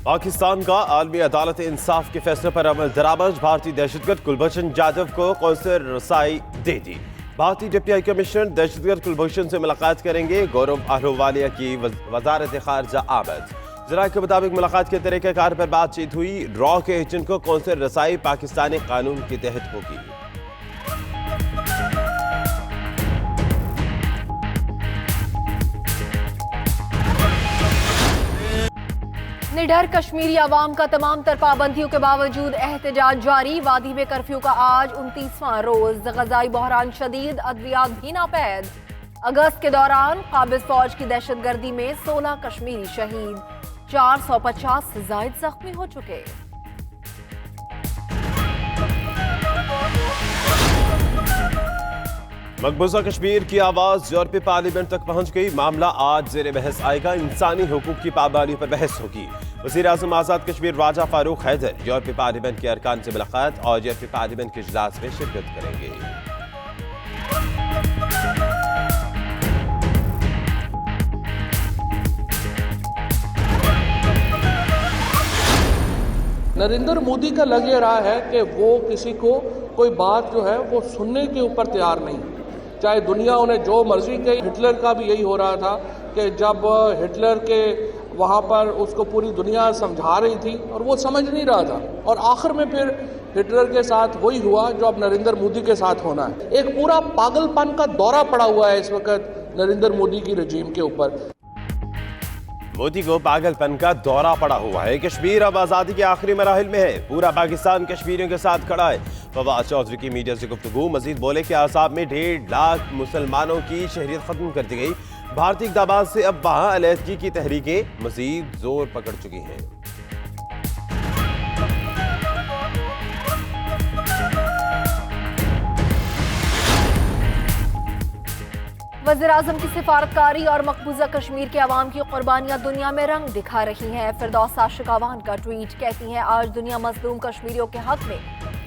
पाकिस्तान का आलमी अदालत इंसाफ के फैसले पर अमल दरामद। भारतीय दहशतगर्द कुलभूषण जाधव को कौंसुलर रसाई दे दी। भारतीय डिप्टी हाई कमिश्नर दहशतगर्द कुलभूषण से मुलाकात करेंगे। गौरव अहलूवालिया की वजारत खारजा आमद। जराये के मुताबिक मुलाकात के तरीक़ेकार पर बातचीत हुई। रॉ के एजेंट को कौंसुलर रसाई पाकिस्तानी कानून के तहत होगी। निडर कश्मीरी अवाम का तमाम तर पाबंदियों के बावजूद एहतजाज जारी। वादी में कर्फ्यू का आज 29वां रोज। ग़ज़ाई बहरान शदीद, अद्वियात भी नापैद। अगस्त के दौरान काबिज फौज की दहशतगर्दी में 16 कश्मीरी शहीद, 450 से ज़ायद जख्मी हो चुके। मकबूजा कश्मीर की आवाज यूरोपीय पार्लियामेंट तक पहुंच गई। मामला आज जेर बहस आएगा। इंसानी हुकूक की पाबंदियों पर बहस होगी। वज़ीर आज़म आज़ाद कश्मीर राजा फारूक हैदर यूरोपीय पार्लियामेंट के अरकान से मुलाकात और यूरोपीय पार्लियामेंट के इजलास में शिरकत करेंगे। नरेंद्र मोदी का लग ये रहा है कि वो किसी को कोई बात जो है वो सुनने के ऊपर तैयार नहीं, चाहे दुनिया उन्हें जो मर्जी कहे। हिटलर का भी यही हो रहा था कि जब हिटलर के वहाँ पर उसको पूरी दुनिया समझा रही थी और वो समझ नहीं रहा था, और आखिर में फिर हिटलर के साथ वही हुआ जो अब नरेंद्र मोदी के साथ होना है। एक पूरा पागलपन का दौरा पड़ा हुआ है इस वक्त नरेंद्र मोदी की रजीम के ऊपर। मोदी को पागलपन का दौरा पड़ा हुआ है। कश्मीर अब आज़ादी के आखिरी मराहिल में है। पूरा पाकिस्तान कश्मीरियों के साथ खड़ा है। फवाद चौधरी की मीडिया से गुफ्तगू। मजीद बोले कि आसाम में 1.5 लाख मुसलमानों की शहरियत खत्म कर दी गई। भारतीय इक़दामात से अब वहां अलहदगी की तहरीकें मजीद जोर पकड़ चुकी हैं। वज़ीर आज़म की सिफारतकारी और मकबूजा कश्मीर के अवाम की कुर्बानियां दुनिया में रंग दिखा रही हैं। फिरदौस आशिकावान का ट्वीट। कहती हैं, आज दुनिया मजलूम कश्मीरियों के हक में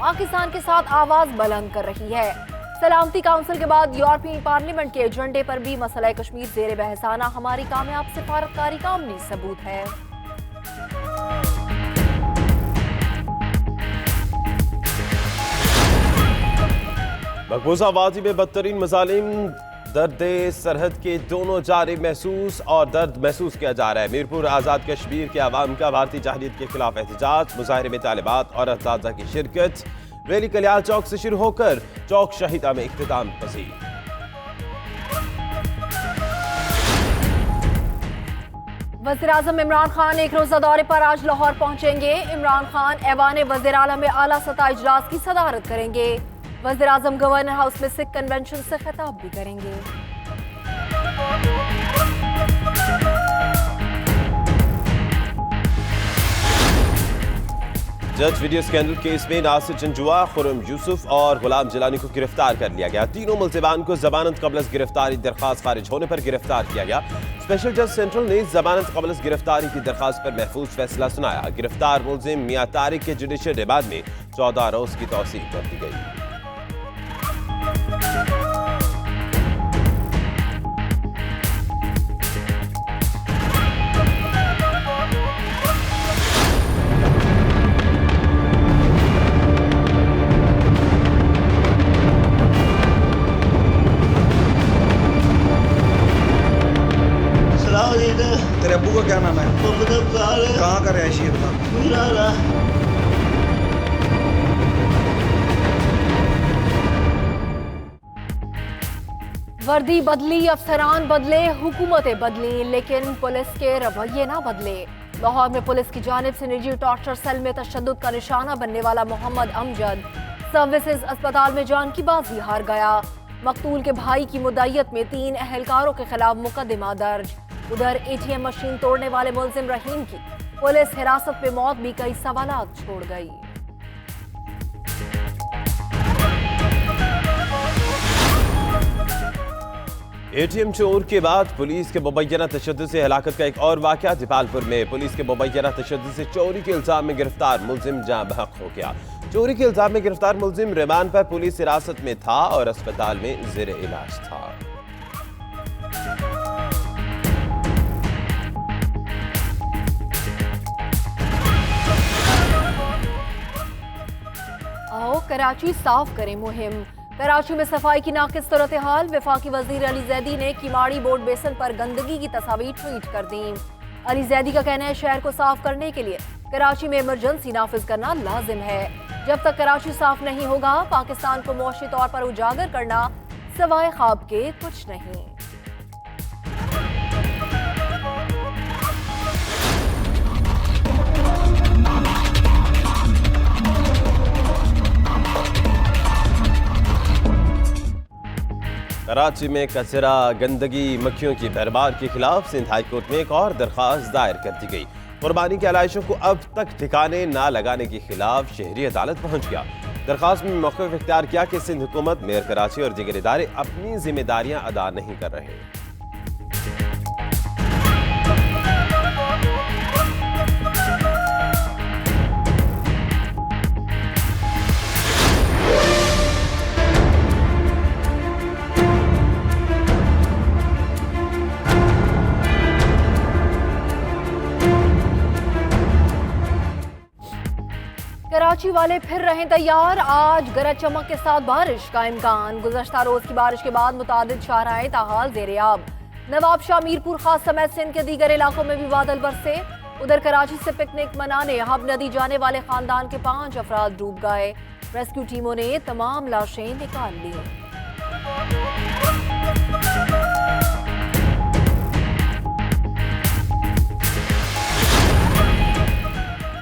पाकिस्तान के साथ आवाज बुलंद कर रही है। सलामती काउंसिल के बाद यूरोपीय पार्लियामेंट के एजेंडे पर भी मसला कश्मीर जेर बहस आना हमारी कामयाब सिफारतकारी का अमली सबूत है। मकबूजा वादी में बदतरीन मजालिम दर्द सरहद के दोनों जानिब महसूस और दर्द महसूस किया जा रहा है। मीरपुर आज़ाद कश्मीर के अवाम का भारतीय जाहिलियत के खिलाफ एहतजाज। मुजाहिरे में तालिबात और अहताजा की शिरकत। रैली कल्याण चौक से शुरू होकर चौक शहीदा में इख्तिताम पजीर। वज़ीर आज़म इमरान खान एक रोजा दौरे पर आज लाहौर पहुंचेंगे। इमरान खान ऐवान वज़ीर आला में आला सतह इजलास की सदारत करेंगे। वज़ीर आज़म गवर्नर हाउस में सिख कन्वेंशन से खिताब भी करेंगे। जज वीडियो स्कैंडल केस में नासिर जंजुआ, खुरम यूसुफ और गुलाम जिलानी को गिरफ्तार कर लिया गया। तीनों मुल्जिमान को जमानत कबल गिरफ्तारी दरखास्त खारिज होने पर गिरफ्तार किया गया। स्पेशल जज सेंट्रल ने जमानत कबल गिरफ्तारी की दरखास्त पर महफूज फैसला सुनाया। गिरफ्तार मुल्जिम मियां तारिक के जुडिशियल रिमांड में 14 रोज की तौसीक कर दी गई। तेरे अब्बू का क्या नाम है? कहाँ का रहायशी है बता। वर्दी बदली, अफसरान बदले, हुकूमतें बदली, लेकिन पुलिस के रवैये ना बदले। लाहौर में पुलिस की जानिब से निजी टॉर्चर सेल में तशद्दुद का निशाना बनने वाला मोहम्मद अमजद सर्विसेज अस्पताल में जान की बाजी हार गया। मकतूल के भाई की मुद्दईयत में 3 अहलकारों के खिलाफ मुकदमा दर्ज। उधर ATM मशीन तोड़ने वाले मुल्जिम रहीम की पुलिस हिरासत में मौत भी कई सवालात छोड़ गई। ATM चोर के बाद पुलिस के मुबैना तशद्दुद से हलाकत का एक और वाक़या। दीपालपुर में पुलिस के मुबैना तशद्दुद से चोरी के इल्जाम में गिरफ्तार मुल्जिम जाँ बहक हो गया। चोरी के इल्जाम में गिरफ्तार मुल्जिम रिमांड पर पुलिस हिरासत में था और अस्पताल में ज़ेर इलाज था। कराची साफ करें मुहिम। कराची में सफाई की नाकिस सूरत हाल। वफाकी वजीर अली जैदी ने किमाड़ी बोर्ड बेसन पर गंदगी की तस्वीर ट्वीट कर दी। अली जैदी का कहना है शहर को साफ करने के लिए कराची में इमरजेंसी नाफिज करना लाजिम है। जब तक कराची साफ नहीं होगा पाकिस्तान को मौशी तौर पर उजागर करना सवाए ख्वाब के कुछ नहीं। कराची में कचरा, गंदगी, मक्खियों की भरमार के खिलाफ सिंध हाई कोर्ट में एक और दरख्वास्त दायर कर दी गई। कुर्बानी की आलाइशों को अब तक ठिकाने ना लगाने के खिलाफ शहरी अदालत पहुंच गया। दरख्वास्त में मौक़िफ़ इख्तियार किया कि सिंध हुकूमत, मेयर कराची और दीगर इदारे अपनी जिम्मेदारियां अदा नहीं कर रहे। कराची वाले फिर रहे तैयार। आज गरज चमक के साथ बारिश का इम्कान। गुज़श्ता रोज की बारिश के बाद मुतादिद शाहराएं ताहाल ज़ेर-ए-आब। नवाब शाह, मीरपुर खास समेत सिंध के दीगर इलाकों में भी बादल बरसे। उधर कराची से पिकनिक मनाने हब नदी जाने वाले खानदान के 5 अफराद डूब गए। रेस्क्यू टीमों ने तमाम लाशें निकाल ली।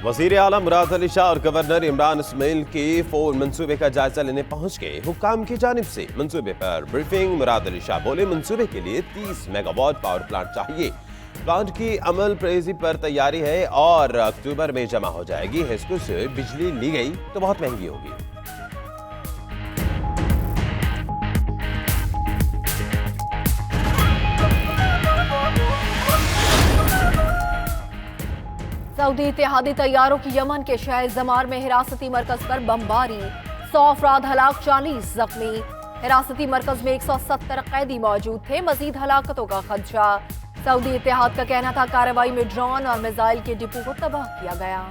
वज़ीर आला मुराद अली शाह और गवर्नर इमरान इस्माइल के फ़ौर मंसूबे का जायजा लेने पहुंच गए। हुक्काम की जानिब से मंसूबे पर ब्रीफिंग। मुराद अली शाह बोले, मंसूबे के लिए 30 मेगावाट पावर प्लांट चाहिए। प्लांट की अमल प्रेजी पर तैयारी है और अक्टूबर में जमा हो जाएगी। हिस्को से बिजली ली गई तो बहुत महंगी होगी। सऊदी इत्तेहादी तैयारों की यमन के शहर जमार में हिरासती मरकज पर बमबारी। 100 अफराद हलाक, 40 जख्मी। हिरासती मरकज में 170 कैदी मौजूद थे। मजीद हलाकतों का खदशा। सऊदी इत्तेहाद का कहना था कार्रवाई में ड्रोन और मिसाइल के डिपो को तबाह किया गया।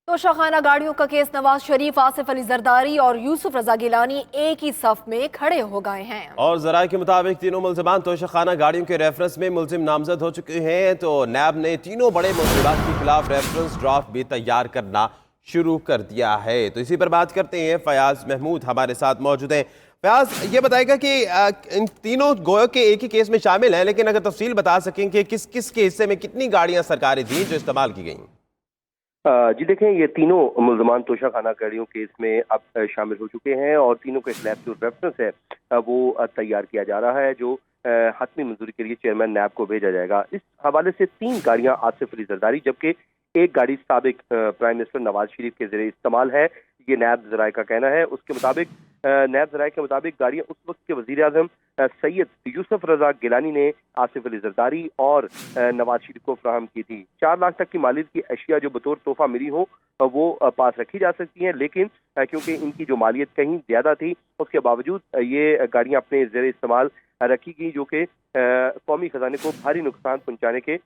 तोशाखाना गाड़ियों का केस। नवाज शरीफ, आसिफ अली जरदारी और यूसुफ रजा गिलानी एक ही सफ में खड़े हो गए हैं। और जराये के मुताबिक तीनों मुल्जिमान तोशाखाना गाड़ियों के रेफरेंस में मुल्जिम नामजद हो चुके हैं। तो नैब ने तीनों बड़े मुल्जिमान के खिलाफ रेफरेंस ड्राफ्ट भी तैयार करना शुरू कर दिया है। तो इसी पर बात करते हैं। फयाज महमूद हमारे साथ मौजूद हैं। फयाज, ये बताएगा कि इन तीनों गोयों के एक ही केस में शामिल हैं, लेकिन अगर तफसील बता सकें कि किस किस के हिस्से में कितनी गाड़ियां सरकारी थी जो इस्तेमाल की गई। जी देखें, ये तीनों मुल्ज़मान तोशाखाना गाड़ियों केस में अब शामिल हो चुके हैं और तीनों के खिलाफ जो रेफरेंस है वो तैयार किया जा रहा है, जो हतमी मंजूरी के लिए चेयरमैन नैब को भेजा जाएगा। इस हवाले से 3 गाड़ियां आसिफ अली जरदारी, जबकि एक गाड़ी साबिक प्राइम मिनिस्टर नवाज शरीफ के जरिए इस्तेमाल है, ये नैब ज़राए का कहना है। उसके मुताबिक नैब ज़राए के मुताबिक गाड़ियां उस वक्त के वज़ीर आज़म सैयद यूसुफ रजा गिलानी ने आसिफ अली जरदारी और नवाज शरीफ को फराहम की थी। 4 लाख तक की मालियत की अशिया जो बतौर तोहफा मिली हो वो पास रखी जा सकती हैं, लेकिन क्योंकि इनकी जो मालियत कहीं ज्यादा थी उसके बावजूद ये गाड़ियां अपने ज़ेरे इस्तेमाल रखी गई, जो कि कौमी खजाने को भारी नुकसान पहुंचाने के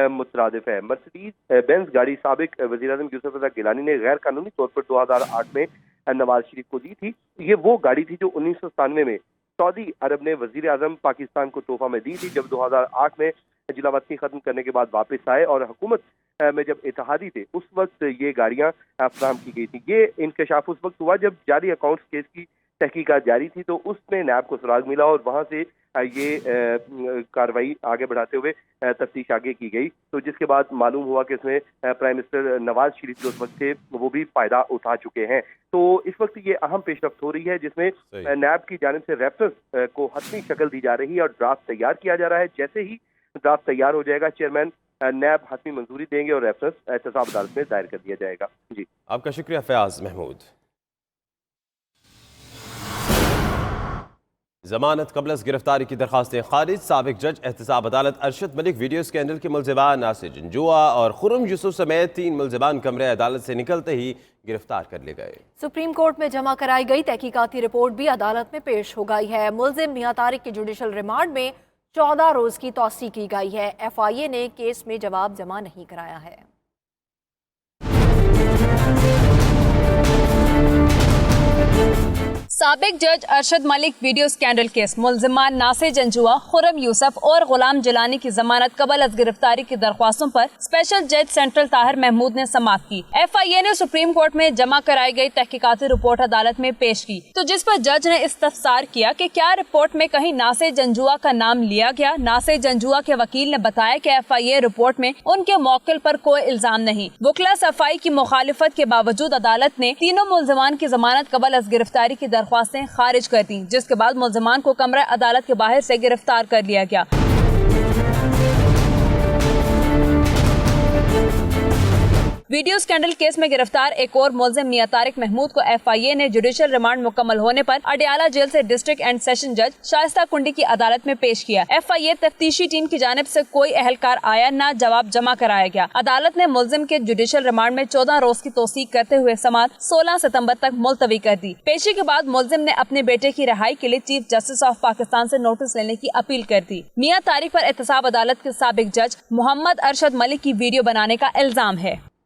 मुतरादिफ है। मर्सिडीज बेंज गाड़ी साबिक वज़ीर आज़म यूसुफ रजा गिलानी ने गैर कानूनी तौर पर 2008 में नवाज शरीफ को दी थी। ये वो गाड़ी थी जो 1997 में सऊदी अरब ने वज़ीर आज़म पाकिस्तान को तोहफा में दी थी, जब 2008 में जिलावतनी खत्म करने के बाद वापस आए और हुकूमत में जब इत्तेहादी थे उस वक्त ये गाड़ियां फराहम की गई थी। ये इंकशाफ उस वक्त हुआ जब जाली अकाउंट्स केस की तहकीकात जारी थी, तो उसमें नैब को सुराग मिला और वहां से ये कार्रवाई आगे बढ़ाते हुए तफ्तीश आगे की गई। तो जिसके बाद मालूम हुआ कि इसमें प्राइम मिनिस्टर नवाज शरीफ जो उस वक्त थे वो भी फायदा उठा चुके हैं। तो इस वक्त ये अहम पेशरफ्त हो रही है जिसमें नैब की जानिब से रेफरेंस को हतमी शक्ल दी जा रही है और ड्राफ्ट तैयार किया जा रहा है। जैसे ही ड्राफ्ट तैयार हो जाएगा चेयरमैन नैब हतमी मंजूरी देंगे और रेफरेंस एहतसाब अदालत में दायर कर दिया जाएगा। जी, आपका शुक्रिया फयाज महमूद। जमानत कबल गिरफ्तारी की दरखास्तें खारिज। साबिक जज एहतसाब अदालत अरशद मलिक वीडियो स्कैंडल के मुल्जिमान नासिर जंजुआ और खुर्रम यूसुफ समेत 3 मुल्जिमान कमरे अदालत से निकलते ही गिरफ्तार कर ले गए। सुप्रीम कोर्ट में जमा कराई गई तहकीकाती रिपोर्ट भी अदालत में पेश हो गई है। मुल्जिम मियां तारिक के जुडिशल रिमांड में 14 रोज की तौसीक की गई है। FIA ने केस में जवाब जमा नहीं कराया है। साबिक जज Arshad Malik video scandal case मुल्जिमान नासिर जंजुआ, खुर्रम यूसुफ और गुलाम जिलानी की जमानत कबल अज गिरफ्तारी की दरख्वास्तों पर स्पेशल जज सेंट्रल ताहिर महमूद ने समाअत की। FIA ने सुप्रीम कोर्ट में जमा कराई गई तहकीकाती रिपोर्ट अदालत में पेश की, तो जिस पर जज ने इस्तफसार किया कि क्या रिपोर्ट में कहीं नासिर जंजुआ का नाम लिया गया। नासिर जंजुआ के वकील ने बताया कि FIA रिपोर्ट में उनके मौकिल पर कोई इल्जाम नहीं। वकला सफाई की मुखालिफत के बावजूद अदालत ने तीनों मुल्जिमान की जमानत कबल अज गिरफ्तारी की दरख्वास्तें खारिज कर दी, जिसके बाद मुल्जिमान को कमरा अदालत के बाहर से गिरफ्तार कर लिया गया। वीडियो स्कैंडल केस में गिरफ्तार एक और मुल्जिम मियां तारिक महमूद को FIA ने जुडिशियल रिमांड मुकम्मल होने पर अडियाला जेल से डिस्ट्रिक्ट एंड सेशन जज शाइस्ता कुंडी की अदालत में पेश किया। FIA तफ्तीशी टीम की जानिब से कोई अहलकार आया, न जवाब जमा कराया गया। अदालत ने मुल्जिम के जुडिशियल रिमांड में 14 रोज की तौसीक करते हुए समाअत 16 सितंबर तक मुलतवी कर दी। पेशी के बाद मुल्जिम ने अपने बेटे की रिहाई के लिए चीफ जस्टिस ऑफ पाकिस्तान से नोटिस लेने की अपील कर दी। मियां तारिक पर एहतसाब अदालत के साबिक जज मोहम्मद अरशद मलिक की वीडियो बनाने का इल्जाम है।